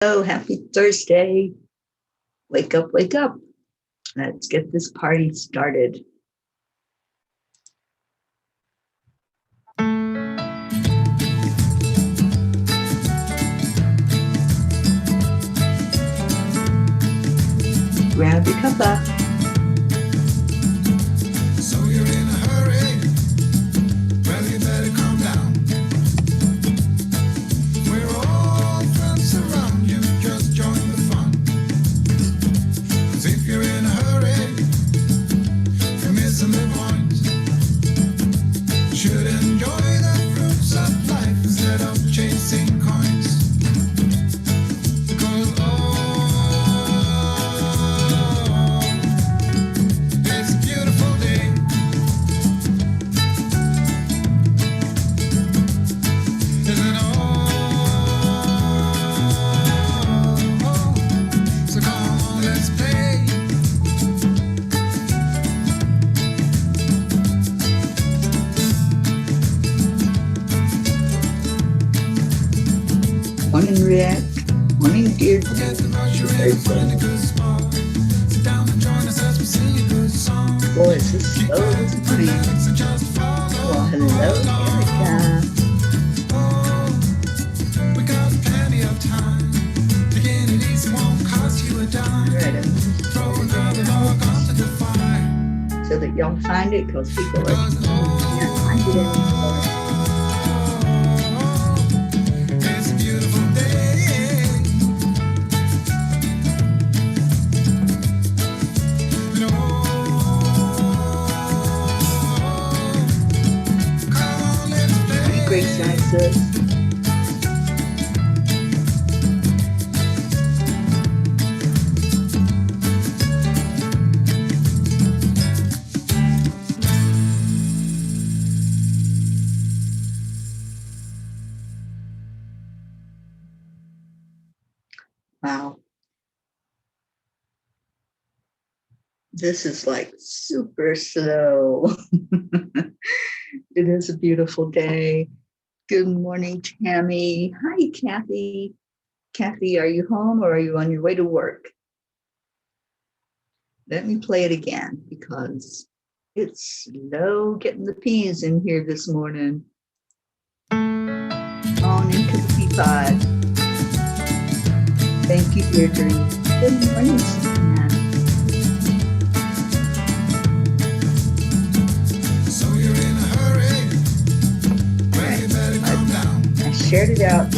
Oh, happy Thursday. Wake up, wake up. Let's get this party started. Grab your cuppa. So you're in a hurry? Well, you better calm down. We're all friends around you, just join the fun. 'Cause if you're in a hurry, you're missing the point. Should enjoy the fruits of life instead of chasing coins. Because it's a beautiful day. Isn't it so come on, let's play. Morning, Rick. Morning, dear. Forget the rush, you're in for a good spot. Sit down and join us as we sing a good song. Boy, is this Keep slow back this the morning. lyrics and just follow Well, hello, Erica. We got plenty of time. Taking it easy won't cost you a dime. Right, I'm Throw another log onto the fire. so that y'all find it, because people can't find it anymore. It's a beautiful day. You know, come on, let's play. Morning, great sizes. Wow. This is like super slow. It is a beautiful day. Good morning, Tammy. Hi, Kathy. Kathy, are you home or are you on your way to work? Let me play it again because it's slow getting the P's in here this morning. On into the P5. Thank you, Deirdre. Good morning, Suzanne. So you're in a hurry? Well, you better calm down. I shared it out to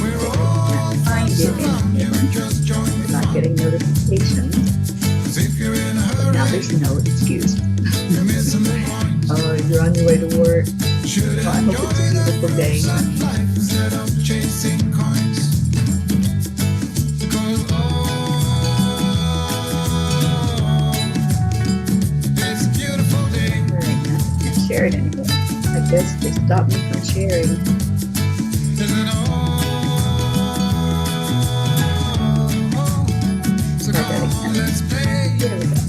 We're all find friends it around you, in just join the not fun. getting notifications. 'Cause if you're in a Now hurry, there's no excuse. you're missing the point. Oh, you're on your way to work. Should Well, I hope enjoy it's a the beautiful day. fruits of life instead of chasing coins. Because it's a beautiful day. All right, I can't share it anymore. I guess they stopped me from sharing. Isn't it so Try that come on, again. let's play. There we go.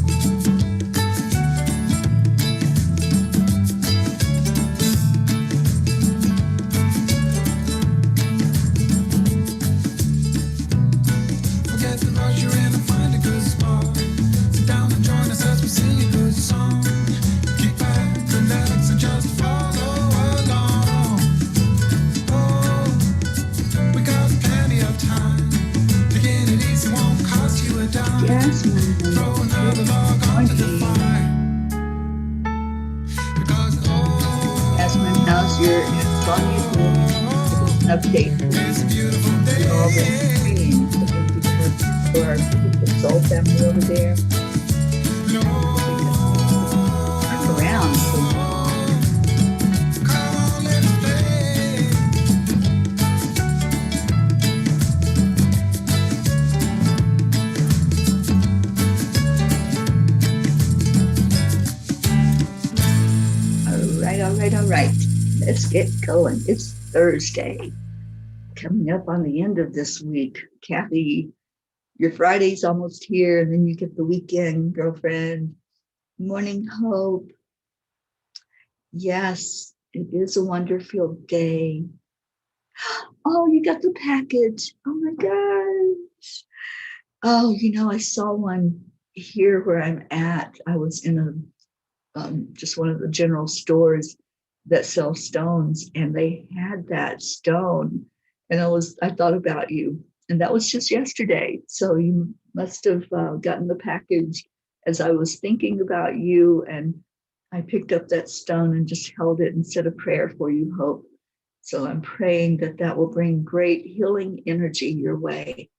Forget the rush, you're in and find a good spot. Sit down and join us as we sing a good song. Kick back, relax, and just follow along. Oh, we got plenty of time. Taking it easy won't cost you a dime. Yes, Throw another log onto the fire. Because Jasmine, how's your song? Update it's a beautiful to all the day. trainings for our beautiful soul family over there. Turn around. Come on, let's play. All right. Let's get going. It's Thursday. Coming up on the end of this week. Kathy, your Friday's almost here, and then you get the weekend, girlfriend. Morning, Hope. Yes, it is a wonder-filled day. Oh, you got the package. Oh my gosh. Oh, I saw one here where I'm at. I was in just one of the general stores that sell stones, and they had that stone. And I thought about you, and that was just yesterday. So you must have gotten the package as I was thinking about you, and I picked up that stone and just held it and said a prayer for you, Hope. So I'm praying that that will bring great healing energy your way.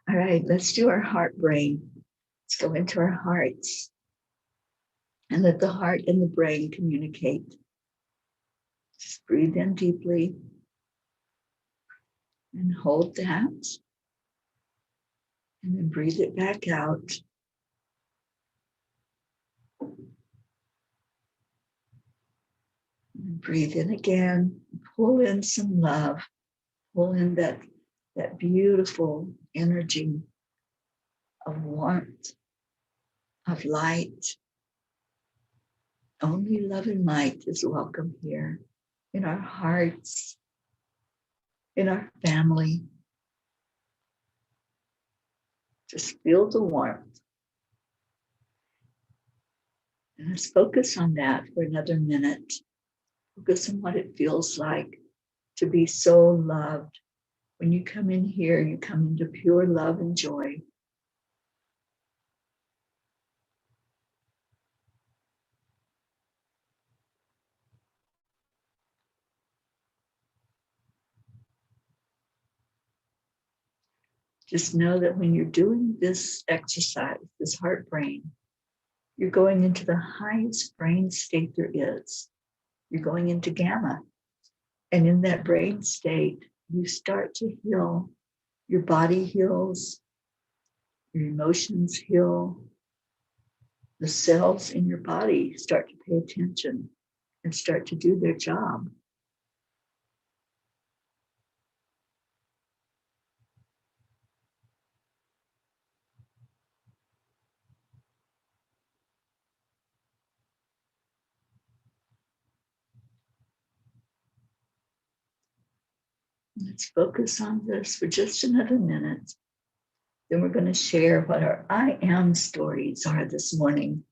All right, let's do our heart brain. Let's go into our hearts and let the heart and the brain communicate. Just breathe in deeply and hold that. And then breathe it back out. And breathe in again. Pull in some love. Pull in that beautiful energy of warmth, of light. Only love and light is welcome here in our hearts, in our family. Just feel the warmth. And let's focus on that for another minute. Focus on what it feels like to be so loved. When you come in here, you come into pure love and joy. Just know that when you're doing this exercise, this heart brain, you're going into the highest brain state there is. You're going into gamma. And in that brain state, you start to heal. Your body heals, your emotions heal. The cells in your body start to pay attention and start to do their job. Let's focus on this for just another minute. Then we're going to share what our I am stories are this morning.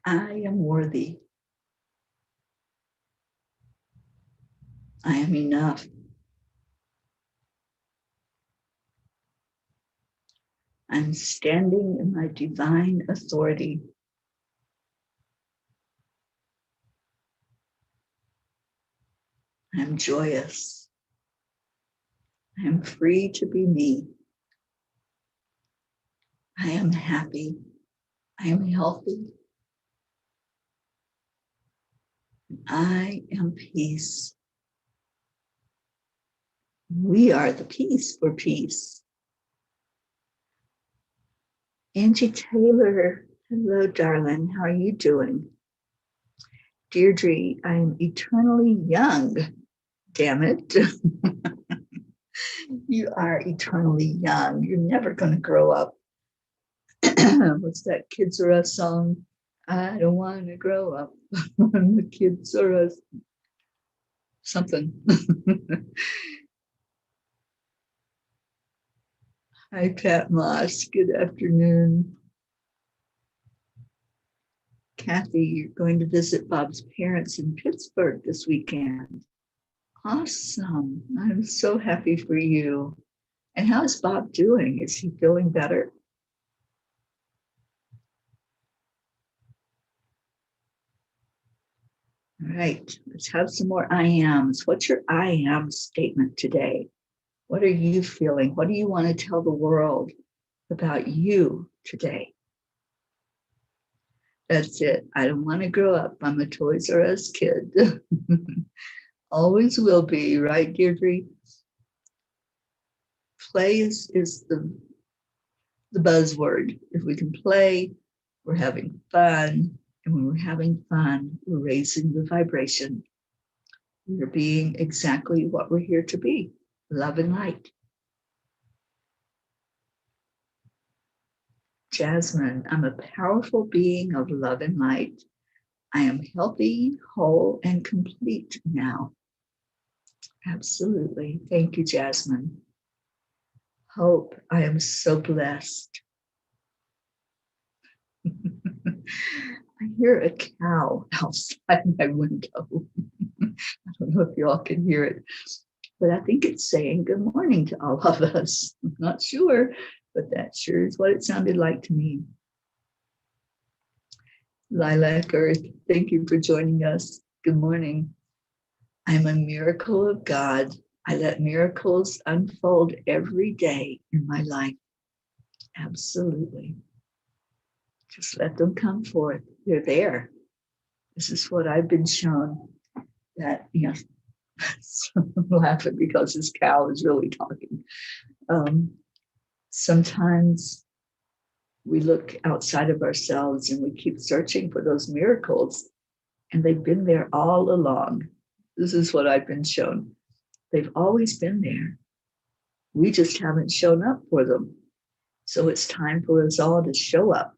I am worthy. I am enough. I'm standing in my divine authority. I'm joyous. I am free to be me. I am happy. I am healthy. I am peace. We are the peace for peace. Angie Taylor, hello, darling. How are you doing? Deirdre, I'm eternally young. Damn it. You are eternally young. You're never going to grow up. What's that Kids Are Us song? I don't want to grow up. The kids are us. Something. Hi, Pat Moss. Good afternoon. Kathy, you're going to visit Bob's parents in Pittsburgh this weekend. Awesome. I'm so happy for you. And how's Bob doing? Is he feeling better? All right, let's have some more I ams. What's your I am statement today? What are you feeling? What do you want to tell the world about you today. That's it. I don't want to grow up. I'm a Toys R Us kid. Always will be, right, Deirdre? Play is the buzzword. If we can play, we're having fun. And when we're having fun, we're raising the vibration. We're being exactly what we're here to be, love and light. Jasmine, I'm a powerful being of love and light. I am healthy, whole, and complete now. Absolutely. Thank you, Jasmine. Hope, I am so blessed. I hear a cow outside my window. I don't know if you all can hear it, but I think it's saying good morning to all of us. I'm not sure, but that sure is what it sounded like to me. Lilac Earth, thank you for joining us. Good morning. I'm a miracle of God. I let miracles unfold every day in my life. Absolutely. Just let them come forth. They're there. This is what I've been shown. That, I'm laughing because this cow is really talking. Sometimes we look outside of ourselves and we keep searching for those miracles, and they've been there all along. This is what I've been shown. They've always been there. We just haven't shown up for them. So it's time for us all to show up.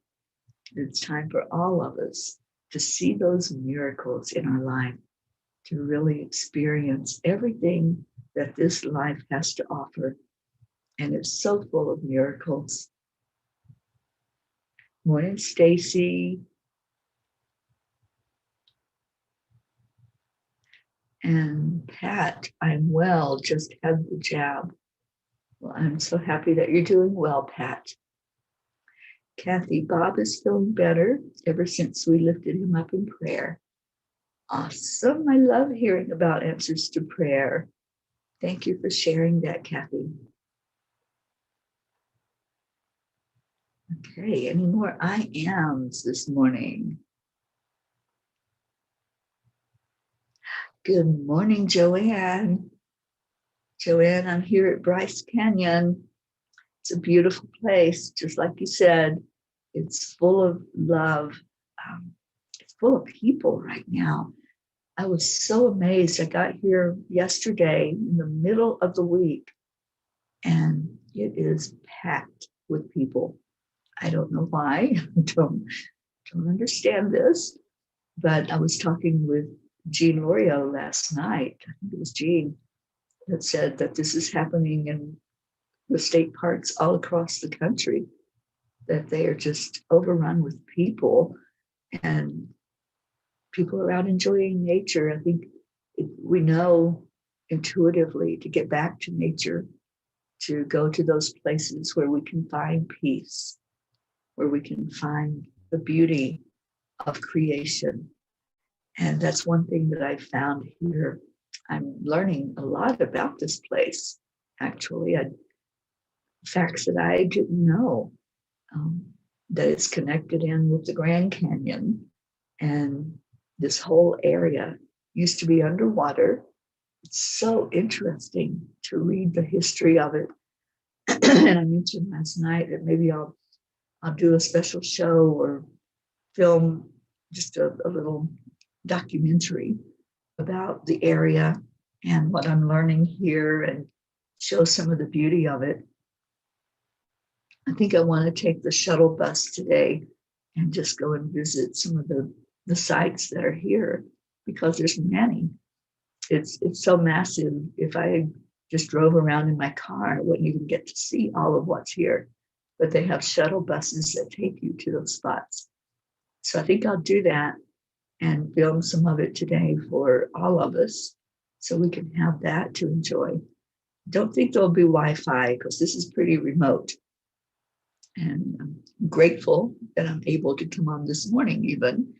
It's time for all of us to see those miracles in our life, to really experience everything that this life has to offer. And it's so full of miracles. Morning, Stacy. And Pat, I'm well, just had the jab. Well, I'm so happy that you're doing well, Pat. Kathy, Bob is feeling better ever since we lifted him up in prayer. Awesome. I love hearing about answers to prayer. Thank you for sharing that, Kathy. Okay, any more I ams this morning? Good morning, Joanne. Joanne, I'm here at Bryce Canyon. It's a beautiful place, just like you said. It's full of love. It's full of people right now. I was so amazed. I got here yesterday in the middle of the week, and it is packed with people. I don't know why. I don't understand this, but I was talking with Jean Lorio last night. I think it was Jean that said that this is happening in the state parks all across the country, that they are just overrun with people, and people are out enjoying nature. I think we know intuitively to get back to nature, to go to those places where we can find peace, where we can find the beauty of creation. And that's one thing that I found here. I'm learning a lot about this place, actually. Facts that I didn't know, that it's connected in with the Grand Canyon. And this whole area used to be underwater. It's so interesting to read the history of it. And I mentioned last night that maybe I'll do a special show or film just a little documentary about the area and what I'm learning here, and show some of the beauty of it. I think I want to take the shuttle bus today and just go and visit some of the sites that are here, because there's many. It's so massive. If I just drove around in my car, I wouldn't even get to see all of what's here. But they have shuttle buses that take you to those spots. So I think I'll do that and film some of it today for all of us, so we can have that to enjoy. Don't think there'll be Wi-Fi, because this is pretty remote. And I'm grateful that I'm able to come on this morning even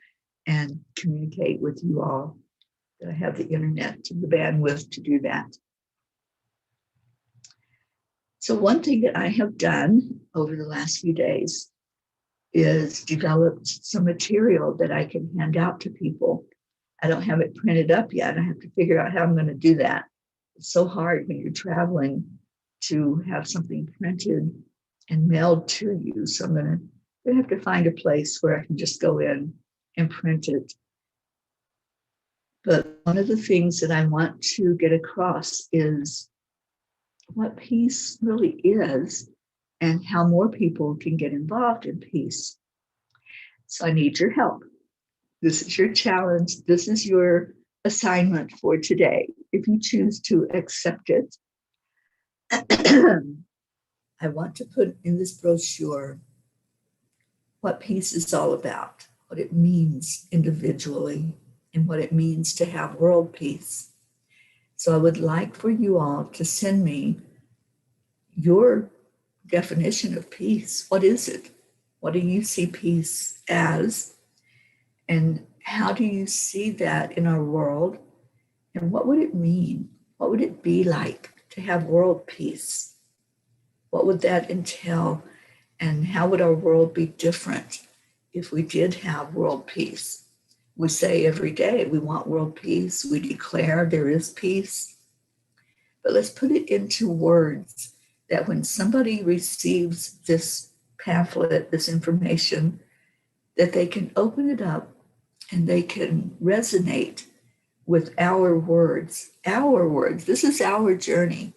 and communicate with you all, that I have the internet and the bandwidth to do that. So one thing that I have done over the last few days is developed some material that I can hand out to people. I don't have it printed up yet. I have to figure out how I'm going to do that. It's so hard when you're traveling to have something printed and mailed to you. So I'm going to have to find a place where I can just go in and print it. But one of the things that I want to get across is what peace really is and how more people can get involved in peace. So I need your help. This is your challenge. This is your assignment for today. If you choose to accept it, I want to put in this brochure what peace is all about, what it means individually, and what it means to have world peace. So I would like for you all to send me your definition of peace. What is it? What do you see peace as? And how do you see that in our world? And what would it mean? What would it be like to have world peace? What would that entail? And how would our world be different if we did have world peace? We say every day we want world peace. We declare there is peace. But let's put it into words that when somebody receives this pamphlet, this information, that they can open it up and they can resonate with our words. Our words. This is our journey.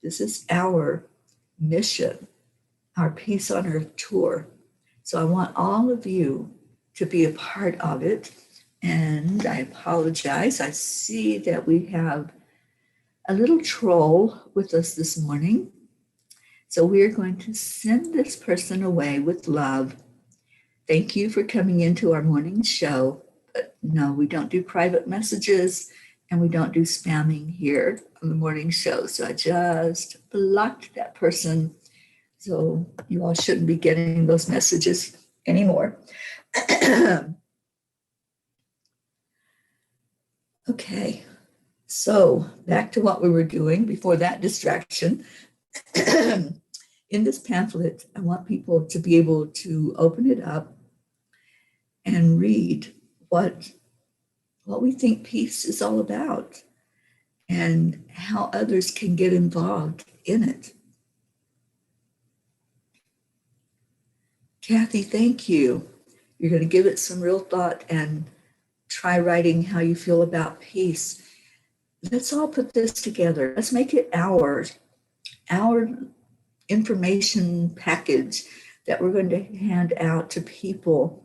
This is our mission, our Peace on Earth tour. So I want all of you to be a part of it. And I apologize. I see that we have a little troll with us this morning. So we're going to send this person away with love. Thank you for coming into our morning show. But no, we don't do private messages and we don't do spamming here on the morning show. So I just blocked that person. So you all shouldn't be getting those messages anymore. Okay, so back to what we were doing before that distraction. In this pamphlet, I want people to be able to open it up and read what we think peace is all about and how others can get involved in it. Kathy, thank you. You're going to give it some real thought and try writing how you feel about peace. Let's all put this together. Let's make it our information package that we're going to hand out to people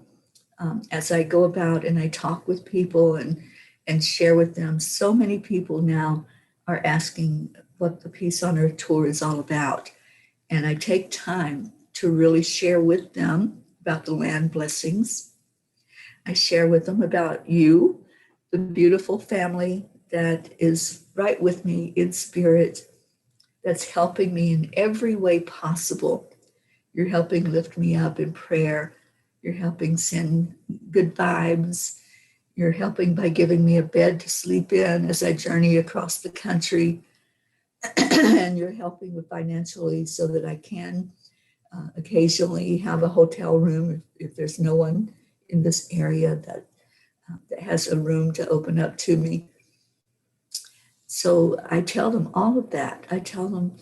as I go about and I talk with people and share with them. So many people now are asking what the Peace on Earth tour is all about. And I take time to really share with them about the land blessings. I share with them about you, the beautiful family that is right with me in spirit, that's helping me in every way possible. You're helping lift me up in prayer. You're helping send good vibes. You're helping by giving me a bed to sleep in as I journey across the country. And you're helping with financially so that I can occasionally have a hotel room if there's no one in this area that has a room to open up to me. So I tell them all of that. I tell them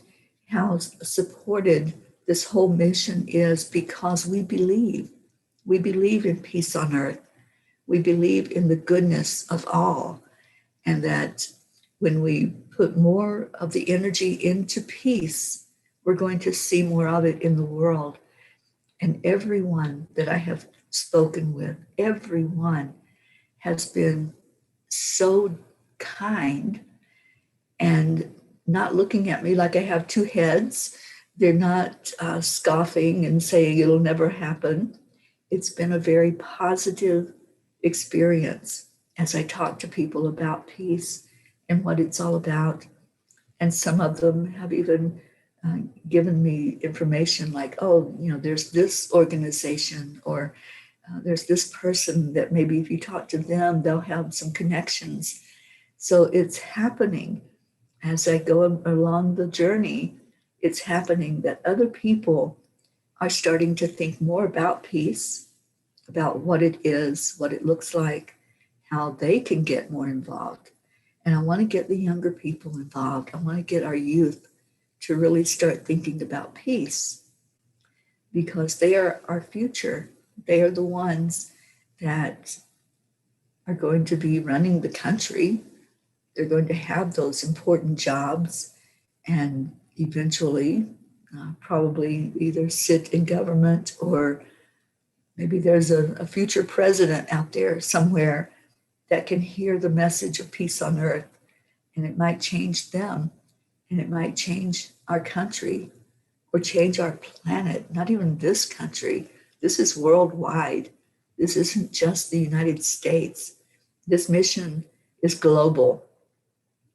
how supported this whole mission is because we believe. We believe in peace on earth. We believe in the goodness of all. And that when we put more of the energy into peace, we're going to see more of it in the world. And everyone that I have spoken with, everyone has been so kind and not looking at me like I have two heads. They're not scoffing and saying it'll never happen. It's been a very positive experience as I talk to people about peace and what it's all about. And some of them have even given me information like, oh, there's this organization or there's this person that maybe if you talk to them, they'll have some connections. So it's happening as I go along the journey. It's happening that other people are starting to think more about peace, about what it is, what it looks like, how they can get more involved. And I want to get the younger people involved. I want to get our youth to really start thinking about peace because they are our future. They are the ones that are going to be running the country. They're going to have those important jobs and eventually probably either sit in government or maybe there's a future president out there somewhere that can hear the message of peace on earth, and it might change them, and it might change our country or change our planet, not even this country. This is worldwide. This isn't just the United States. This mission is global.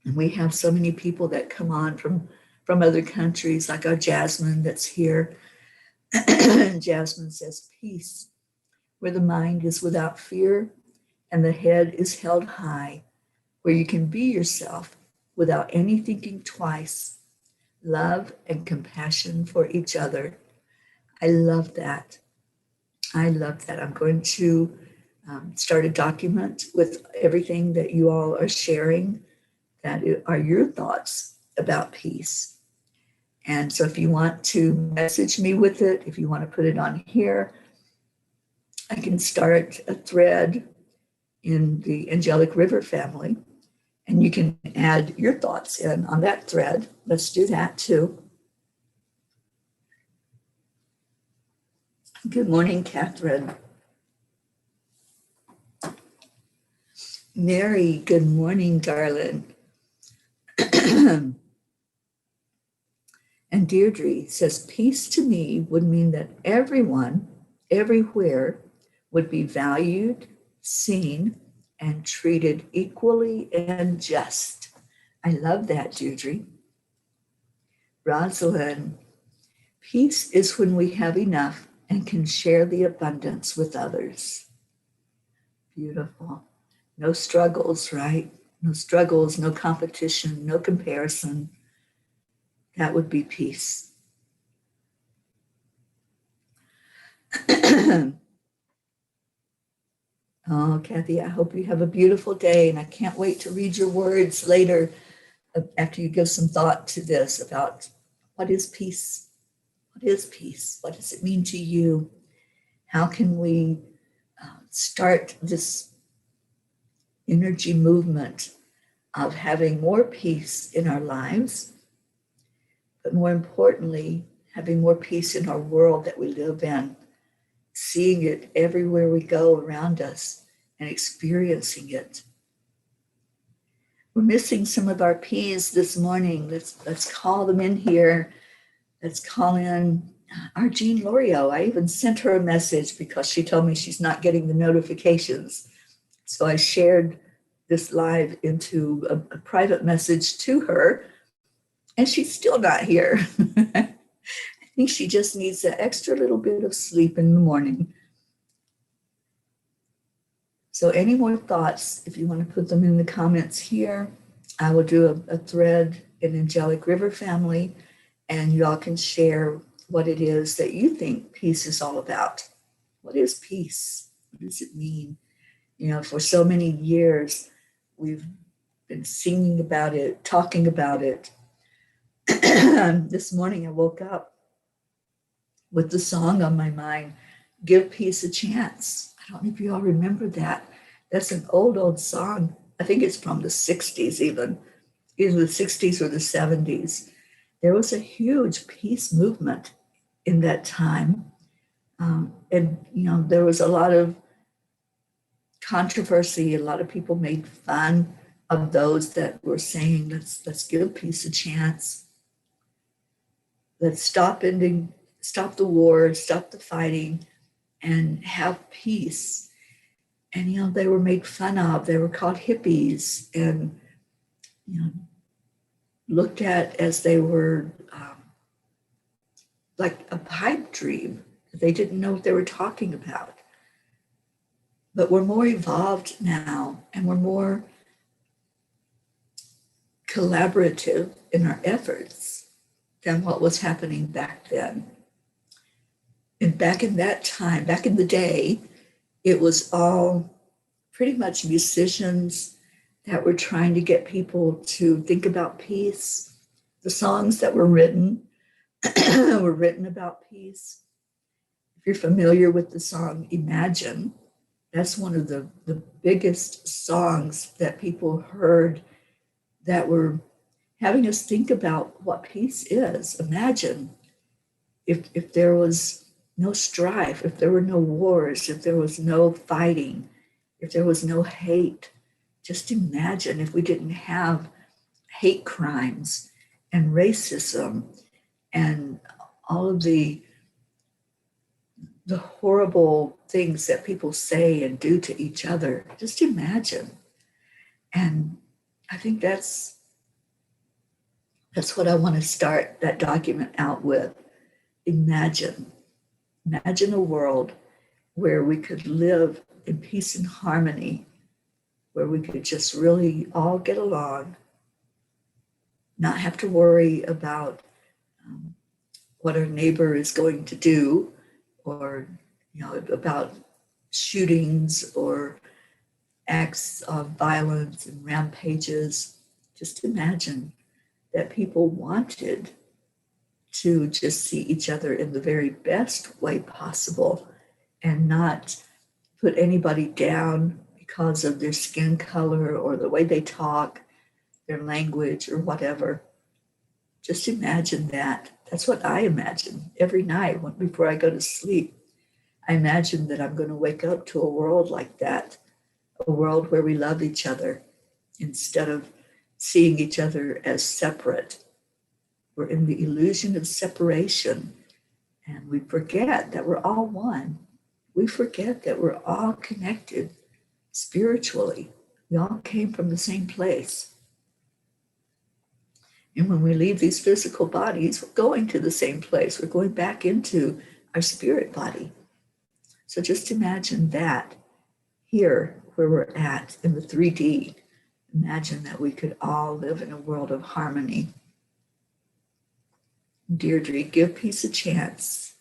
And we have so many people that come on from other countries, like our Jasmine that's here. Jasmine says, peace, where the mind is without fear and the head is held high, where you can be yourself without any thinking twice, love and compassion for each other. I love that. I love that. I'm going to start a document with everything that you all are sharing that are your thoughts about peace. And so if you want to message me with it, if you want to put it on here, I can start a thread in the Angelic River Family, and you can add your thoughts in on that thread. Let's do that too. Good morning, Catherine. Mary, good morning, darling. And Deirdre says, peace to me would mean that everyone, everywhere, would be valued, seen, and treated equally and just. I love that, Deirdre. Rosalind, peace is when we have enough and can share the abundance with others. Beautiful. No struggles, right? No struggles, no competition, no comparison. That would be peace. Oh, Kathy, I hope you have a beautiful day, and I can't wait to read your words later after you give some thought to this about what is peace? What is peace? What does it mean to you? How can we start this energy movement of having more peace in our lives, but more importantly, having more peace in our world that we live in, seeing it everywhere we go around us and experiencing it. We're missing some of our P's this morning. Let's call them in here. Let's call in our Jean Lorio. I even sent her a message because she told me she's not getting the notifications. So I shared this live into a private message to her, and she's still not here. I think she just needs an extra little bit of sleep in the morning. So any more thoughts, if you want to put them in the comments here, I will do a thread in Angelic River Family, and y'all can share what it is that you think peace is all about. What is peace? What does it mean? You know, for so many years, we've been singing about it, talking about it. This morning I woke up with the song on my mind, Give Peace a Chance. I don't know if you all remember that. That's an old song. I think it's from the 60s even, either the 60s or the 70s. There was a huge peace movement in that time. And, you know, there was a lot of controversy. A lot of people made fun of those that were saying, let's give peace a chance. Let's stop the war, stop the fighting, and have peace. And, you know, they were made fun of. They were called hippies and, you know, looked at as they were like a pipe dream. They didn't know what they were talking about. But we're more evolved now, and we're more collaborative in our efforts than what was happening back then. And back in that time, back in the day, it was all pretty much musicians that were trying to get people to think about peace. The songs that were written were written about peace. If you're familiar with the song Imagine, that's one of the biggest songs that people heard that were having us think about what peace is. Imagine if there was no strife, if there were no wars, if there was no fighting, if there was no hate. Just imagine if we didn't have hate crimes and racism and all of the horrible things that people say and do to each other. Just imagine. And I think that's what I want to start that document out with. Imagine a world where we could live in peace and harmony, where we could just really all get along, not have to worry about what our neighbor is going to do, or about shootings or acts of violence and rampages. Just imagine that people wanted to just see each other in the very best way possible and not put anybody down because of their skin color or the way they talk, their language or whatever. Just imagine that. That's what I imagine every night before I go to sleep. I imagine that I'm going to wake up to a world like that, a world where we love each other instead of seeing each other as separate. We're in the illusion of separation, and we forget that we're all one. We forget that we're all connected spiritually. We all came from the same place. And when we leave these physical bodies, we're going to the same place. We're going back into our spirit body. So just imagine that here where we're at in the 3D. Imagine that we could all live in a world of harmony. Deirdre, give peace a chance.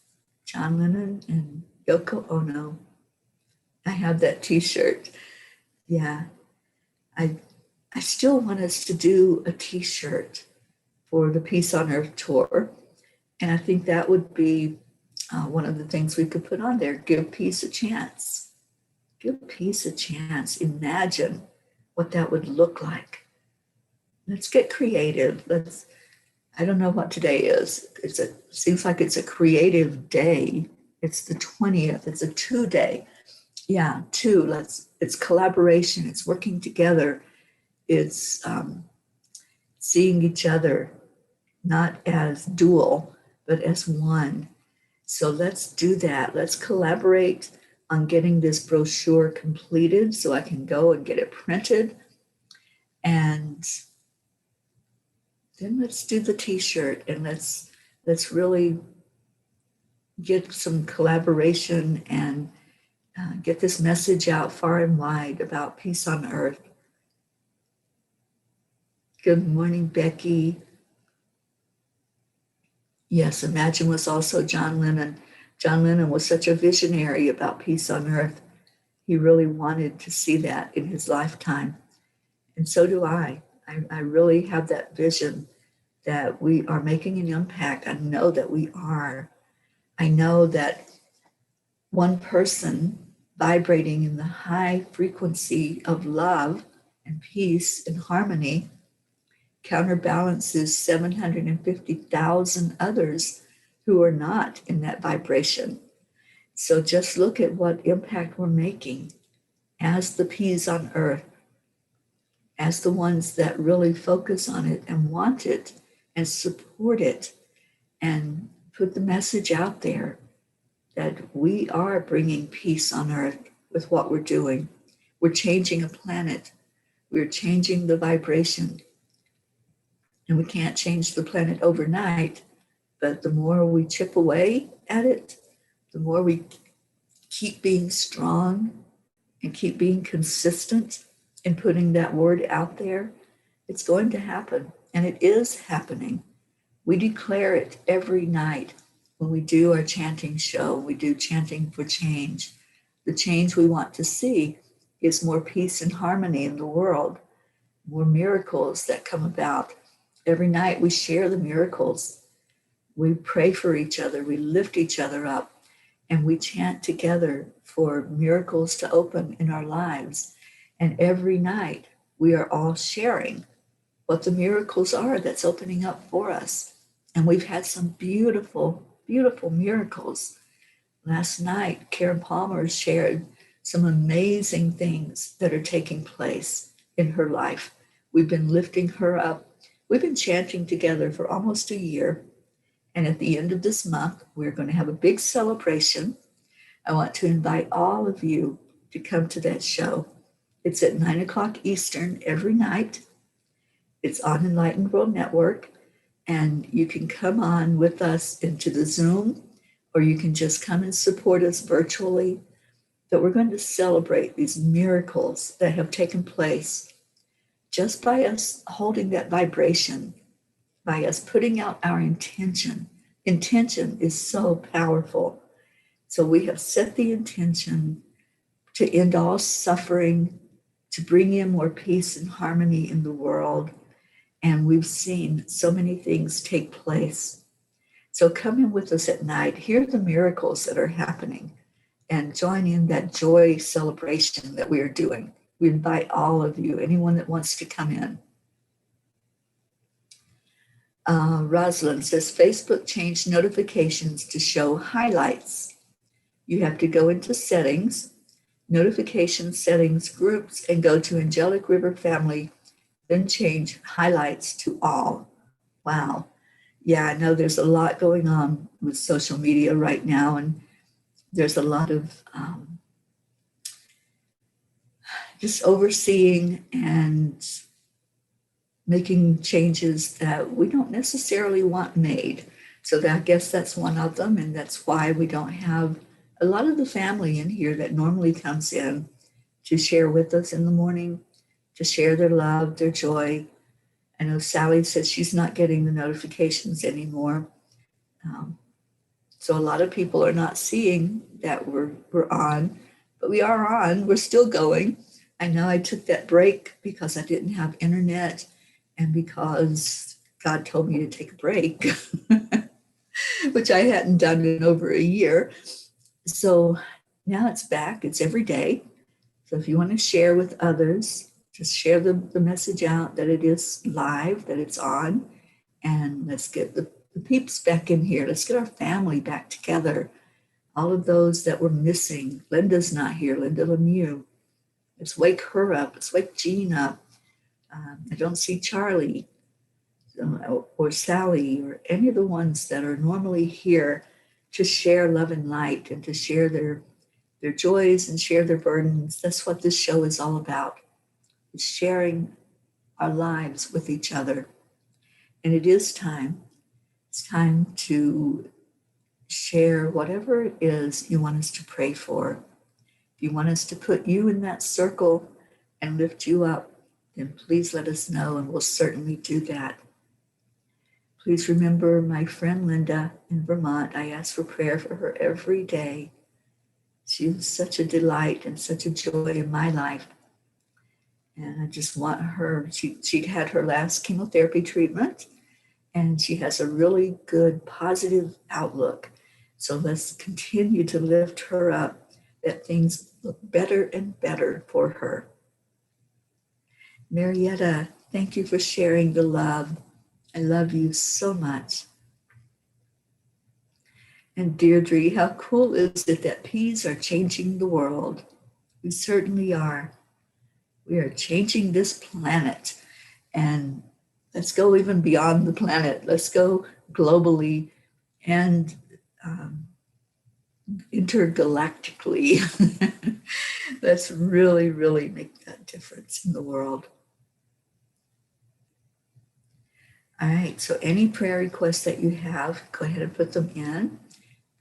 John Lennon and Yoko Ono. I have that t-shirt. Yeah, I still want us to do a t-shirt for the Peace on Earth tour. And I think that would be one of the things we could put on there. Give peace a chance. Give peace a chance. Imagine what that would look like. Let's get creative. I don't know what today is. Seems like it's a creative day. It's the 20th. It's a 2-day. Yeah, 2. It's collaboration. It's working together. It's seeing each other not as dual, but as one. So let's do that. Let's collaborate on getting this brochure completed so I can go and get it printed. And then let's do the t-shirt, and let's really get some collaboration and get this message out far and wide about peace on earth. Good morning, Becky. Yes, Imagine was also John Lennon. John Lennon was such a visionary about peace on earth. He really wanted to see that in his lifetime. And so do I. I really have that vision that we are making an impact. I know that we are. I know that one person vibrating in the high frequency of love and peace and harmony counterbalances 750,000 others who are not in that vibration. So just look at what impact we're making as the peas on earth, as the ones that really focus on it and want it and support it and put the message out there that we are bringing peace on earth with what we're doing. We're changing a planet. We're changing the vibration. And we can't change the planet overnight, but the more we chip away at it, the more we keep being strong and keep being consistent in putting that word out there, it's going to happen. And it is happening. We declare it every night when we do our chanting show, we do chanting for change. The change we want to see is more peace and harmony in the world, more miracles that come about. Every night we share the miracles. We pray for each other, we lift each other up, and we chant together for miracles to open in our lives. And every night we are all sharing what the miracles are that's opening up for us. And we've had some beautiful, beautiful miracles. Last night, Karen Palmer shared some amazing things that are taking place in her life. We've been lifting her up. We've been chanting together for almost a year. And at the end of this month, we're going to have a big celebration. I want to invite all of you to come to that show. It's at 9 o'clock Eastern every night. It's on Enlightened World Network. And you can come on with us into the Zoom, or you can just come and support us virtually. That we're going to celebrate these miracles that have taken place just by us holding that vibration, by us putting out our intention. Intention is so powerful. So we have set the intention to end all suffering, to bring in more peace and harmony in the world. And we've seen so many things take place. So come in with us at night, hear the miracles that are happening, and join in that joy celebration that we are doing. We invite all of you, anyone that wants to come in. Rosalind says, Facebook changed notifications to show highlights. You have to go into settings, notification settings, groups, and go to Angelic River Family, then change highlights to all. Wow. Yeah, I know there's a lot going on with social media right now, and there's a lot of just overseeing and making changes that we don't necessarily want made. So I guess that's one of them, and that's why we don't have a lot of the family in here that normally comes in to share with us in the morning, to share their love, their joy. I know Sally says she's not getting the notifications anymore. So a lot of people are not seeing that we're on, but we are on, we're still going. I know I took that break because I didn't have internet and because God told me to take a break, which I hadn't done in over a year. So now it's back, it's every day. So if you want to share with others, just share the message out that it is live, that it's on, and let's get the peeps back in here. Let's get our family back together. All of those that were missing. Linda's not here, Linda Lemieux. Let's wake her up. Let's wake Jean up. I don't see Charlie or Sally or any of the ones that are normally here to share love and light and to share their joys and share their burdens. That's what this show is all about. It's sharing our lives with each other. And it is time. It's time to share whatever it is you want us to pray for. If you want us to put you in that circle and lift you up, then please let us know, and we'll certainly do that. Please remember my friend Linda in Vermont. I ask for prayer for her every day. She was such a delight and such a joy in my life. And I just want her, she'd had her last chemotherapy treatment, and she has a really good, positive outlook. So let's continue to lift her up, that things look better and better for her. Marietta, thank you for sharing the love. I love you so much. And Deirdre, how cool is it that peas are changing the world? We certainly are. We are changing this planet. And let's go even beyond the planet. Let's go globally and intergalactically. Let's really, really make that difference in the world. All right, so any prayer requests that you have, go ahead and put them in.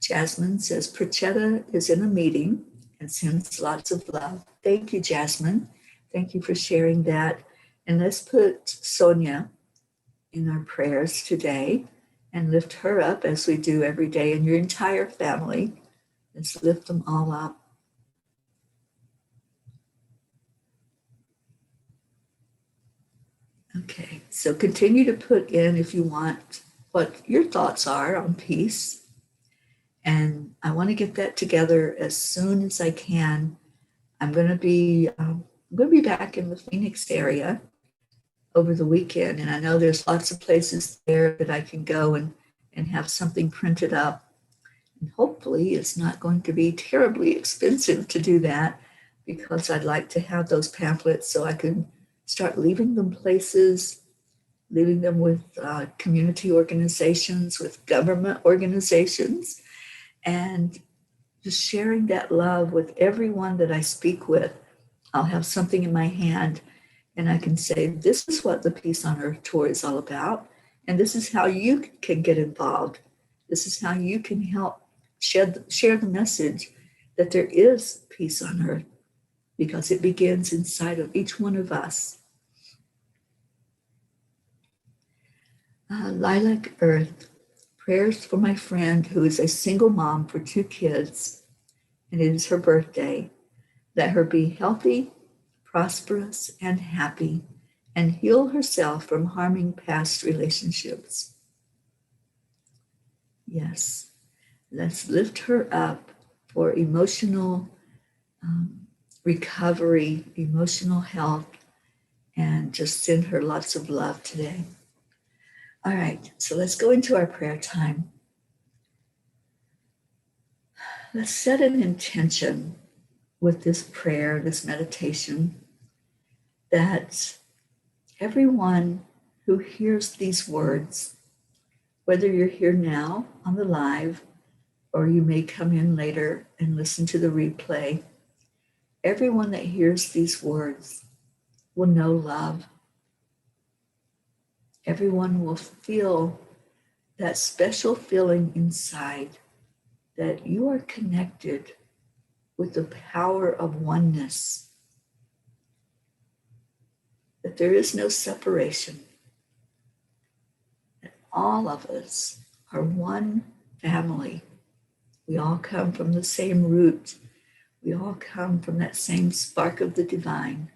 Jasmine says, Prachetta is in a meeting and sends lots of love. Thank you, Jasmine. Thank you for sharing that. And let's put Sonia in our prayers today. and lift her up as we do every day, and your entire family. Let's lift them all up. Okay, so continue to put in, if you want, what your thoughts are on peace. And I want to get that together as soon as I can. I'm going to be back in the Phoenix area over the weekend, and I know there's lots of places there that I can go and have something printed up. And hopefully it's not going to be terribly expensive to do that, because I'd like to have those pamphlets so I can start leaving them places, leaving them with community organizations, with government organizations, and just sharing that love with everyone that I speak with. I'll have something in my hand and I can say, this is what the Peace on Earth tour is all about. And this is how you can get involved. This is how you can help share the message that there is peace on earth, because it begins inside of each one of us. Lilac Earth, prayers for my friend who is a single mom for 2 kids, and it is her birthday. Let her be healthy, prosperous, and happy, and heal herself from harming past relationships. Yes, let's lift her up for emotional recovery, emotional health, and just send her lots of love today. All right, so let's go into our prayer time. Let's set an intention with this prayer, this meditation, that everyone who hears these words, whether you're here now on the live, or you may come in later and listen to the replay, everyone that hears these words will know love. Everyone will feel that special feeling inside that you are connected with the power of oneness, that there is no separation, that all of us are one family. We all come from the same root. We all come from that same spark of the divine.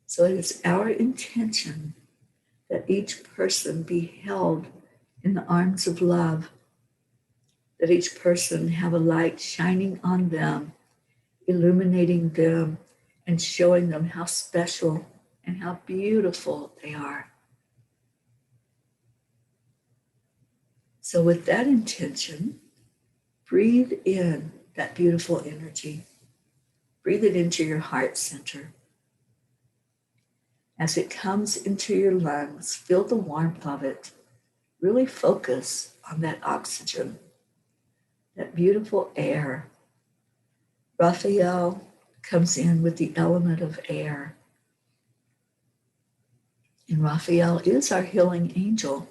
So it is our intention that each person be held in the arms of love, that each person have a light shining on them, illuminating them, and showing them how special and how beautiful they are. So with that intention, breathe in that beautiful energy. Breathe it into your heart center. As it comes into your lungs, feel the warmth of it. Really focus on that oxygen, that beautiful air. Raphael comes in with the element of air. And Raphael is our healing angel.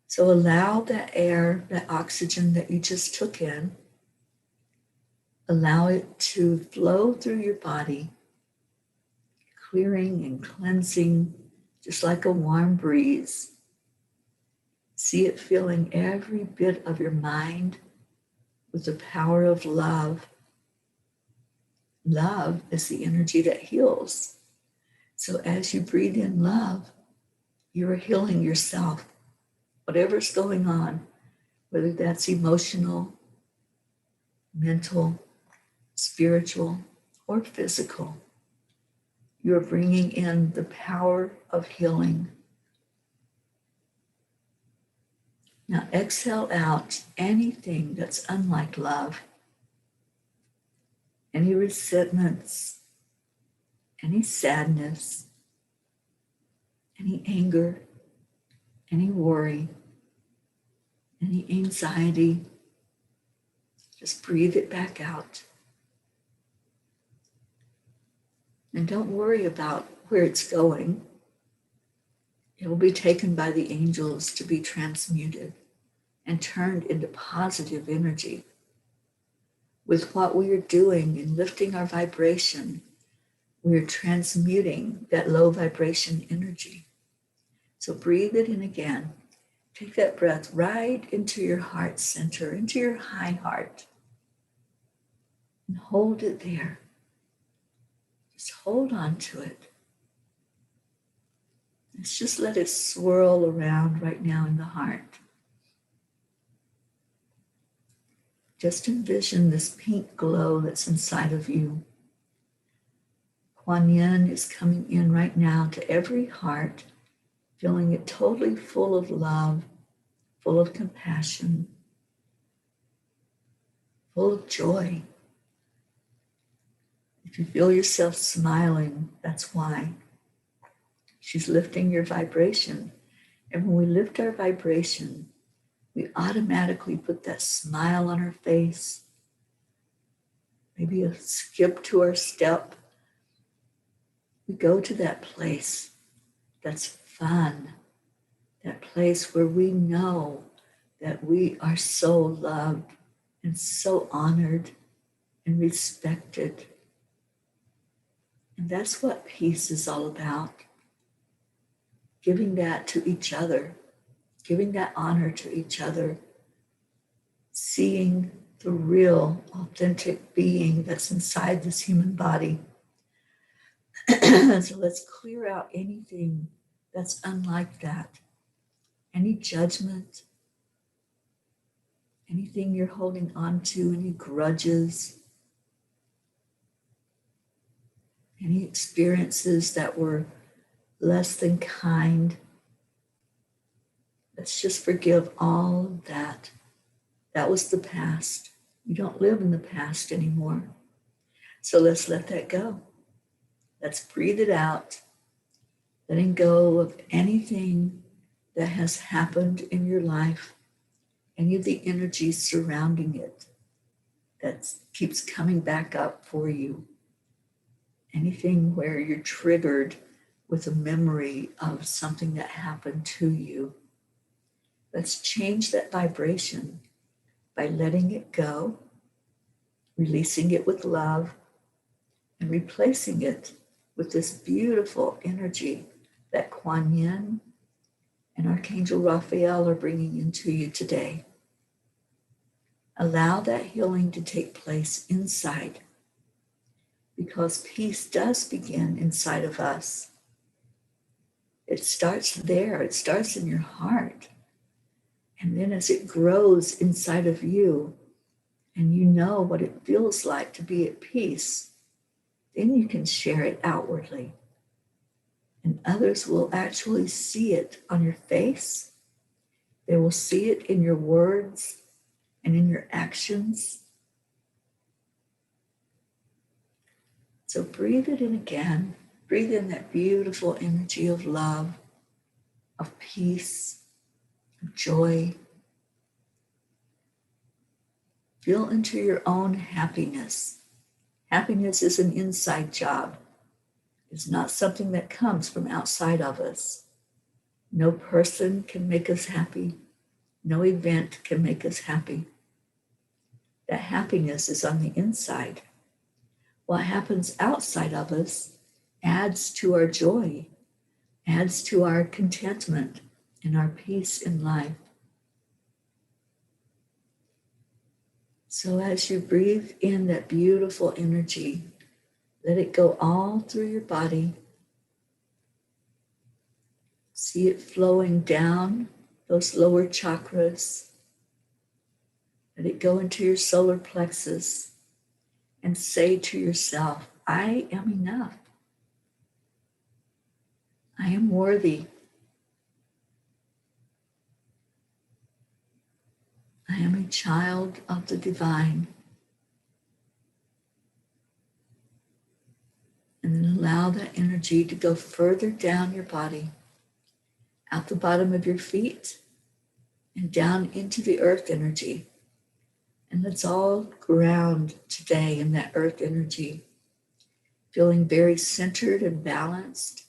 So allow that air, that oxygen that you just took in, allow it to flow through your body, clearing and cleansing, just like a warm breeze. See it filling every bit of your mind with the power of love. Love is the energy that heals. So as you breathe in love, you are healing yourself. Whatever's going on, whether that's emotional, mental, spiritual, or physical, you're bringing in the power of healing. Now exhale out anything that's unlike love, any resentments, any sadness, any anger, any worry, any anxiety. Just breathe it back out. And don't worry about where it's going. It will be taken by the angels to be transmuted and turned into positive energy. With what we are doing in lifting our vibration, we are transmuting that low vibration energy. So breathe it in again. Take that breath right into your heart center, into your high heart. And hold it there. Just hold on to it. Let's just let it swirl around right now in the heart. Just envision this pink glow that's inside of you. Kuan Yin is coming in right now to every heart, filling it totally full of love, full of compassion, full of joy. If you feel yourself smiling, that's why. She's lifting your vibration. And when we lift our vibration, we automatically put that smile on our face, maybe a skip to our step. We go to that place that's fun, that place where we know that we are so loved and so honored and respected. And that's what peace is all about. Giving that to each other, giving that honor to each other, seeing the real, authentic being that's inside this human body. So let's clear out anything that's unlike that. Any judgment, anything you're holding on to, any grudges, any experiences that were less than kind. Let's just forgive all of that. That was the past. You don't live in the past anymore. So let's let that go. Let's breathe it out, letting go of anything that has happened in your life, any of the energies surrounding it that keeps coming back up for you. Anything where you're triggered with a memory of something that happened to you. Let's change that vibration by letting it go, releasing it with love, and replacing it with this beautiful energy that Kuan Yin and Archangel Raphael are bringing into you today. Allow that healing to take place inside, because peace does begin inside of us. It starts there. It starts in your heart. And then as it grows inside of you, and you know what it feels like to be at peace, then you can share it outwardly. And others will actually see it on your face. They will see it in your words and in your actions. So breathe it in again. Breathe in that beautiful energy of love, of peace, of joy. Feel into your own happiness. Happiness is an inside job. It's not something that comes from outside of us. No person can make us happy. No event can make us happy. That happiness is on the inside. What happens outside of us adds to our joy, adds to our contentment and our peace in life. So as you breathe in that beautiful energy, let it go all through your body. See it flowing down those lower chakras. Let it go into your solar plexus and say to yourself, I am enough. I am worthy. I am a child of the divine. And then allow that energy to go further down your body, out the bottom of your feet, and down into the earth energy. And let's all ground today in that earth energy, feeling very centered and balanced.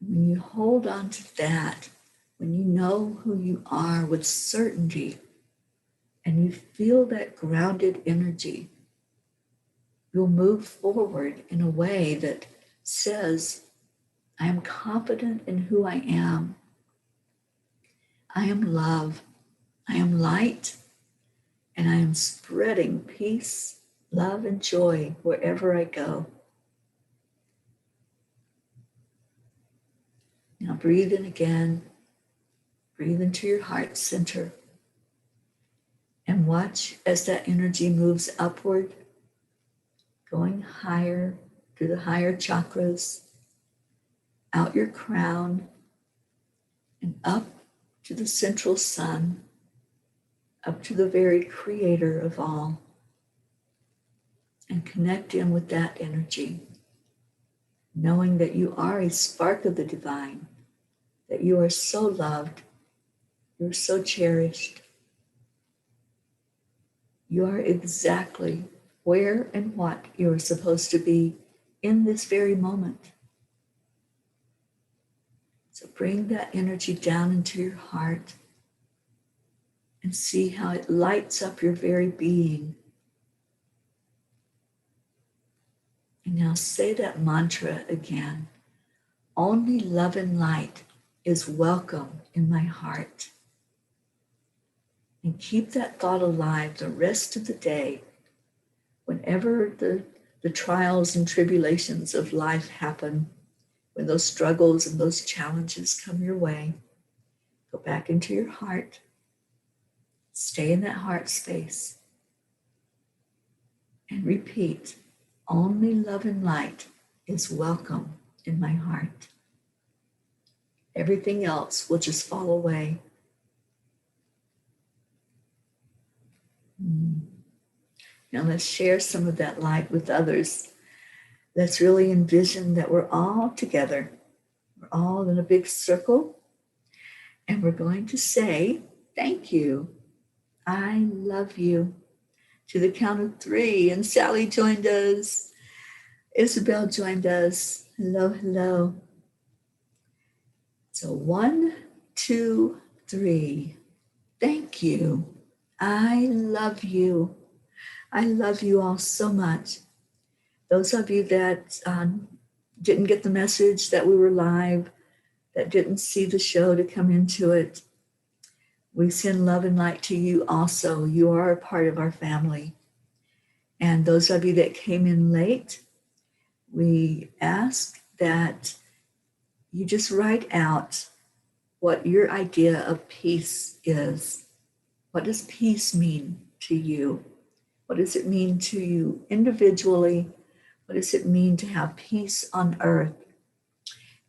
And when you hold on to that, when you know who you are with certainty, and you feel that grounded energy, you'll move forward in a way that says, I am confident in who I am. I am love. I am light. And I am spreading peace, love, and joy wherever I go. Now breathe in again. Breathe into your heart center. And watch as that energy moves upward, going higher to the higher chakras, out your crown, and up to the central sun, up to the very creator of all. And connect in with that energy, knowing that you are a spark of the divine, that you are so loved, you're so cherished. You are exactly where and what you're supposed to be in this very moment. So bring that energy down into your heart and see how it lights up your very being. And now say that mantra again. Only love and light is welcome in my heart. And keep that thought alive the rest of the day. Whenever the trials and tribulations of life happen, when those struggles and those challenges come your way, go back into your heart. Stay in that heart space. And repeat, only love and light is welcome in my heart. Everything else will just fall away. Now let's share some of that light with others. Let's really envision that we're all together. We're all in a big circle. And we're going to say, thank you. I love you. To the count of 3. And Sally joined us. Isabel joined us. Hello, hello. So 1, 2, 3. Thank you. I love you. I love you all so much. Those of you that didn't get the message that we were live, that didn't see the show to come into it, we send love and light to you also. You are a part of our family. And those of you that came in late, we ask that you just write out what your idea of peace is. What does peace mean to you? What does it mean to you individually? What does it mean to have peace on earth?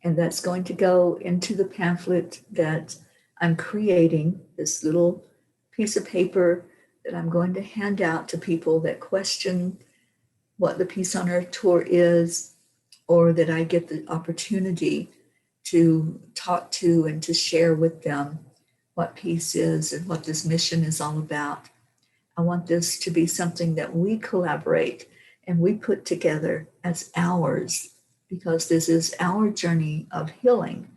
And that's going to go into the pamphlet that I'm creating, this little piece of paper that I'm going to hand out to people that question what the Peace on Earth tour is, or that I get the opportunity to talk to and to share with them what peace is and what this mission is all about. I want this to be something that we collaborate and we put together as ours, because this is our journey of healing.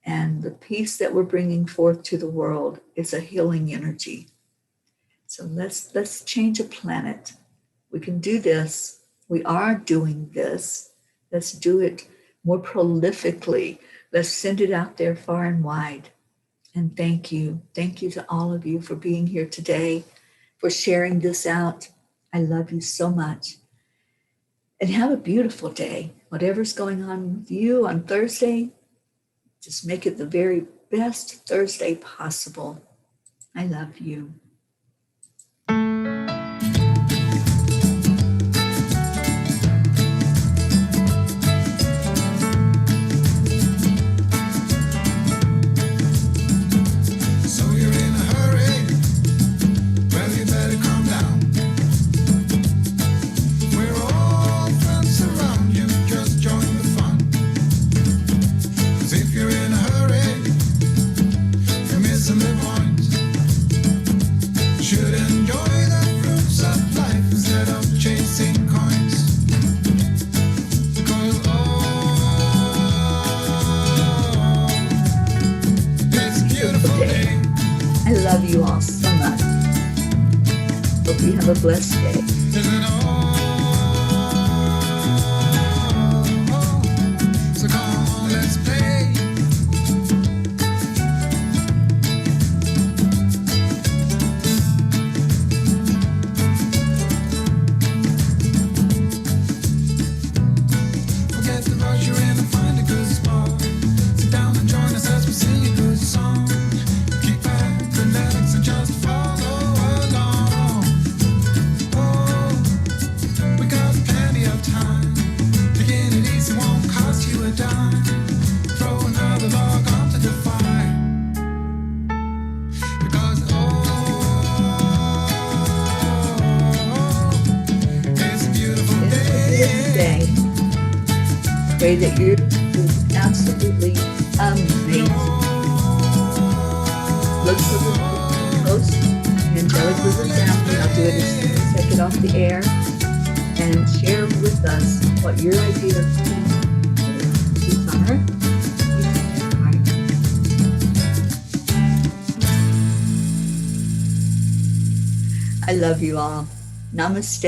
And the peace that we're bringing forth to the world is a healing energy. So let's change a planet. We can do this. We are doing this. Let's do it more prolifically. Let's send it out there far and wide. And thank you. Thank you to all of you for being here today, for sharing this out. I love you so much. And have a beautiful day. Whatever's going on with you on Thursday, just make it the very best Thursday possible. I love you. I love you all so much. Hope you have a blessed day. So come on, Pray that yours is absolutely amazing. Look for the post, Angelic River Family. I'll do it as soon as I get off the air. And share with us what your idea of peace on earth. I love you all. Namaste.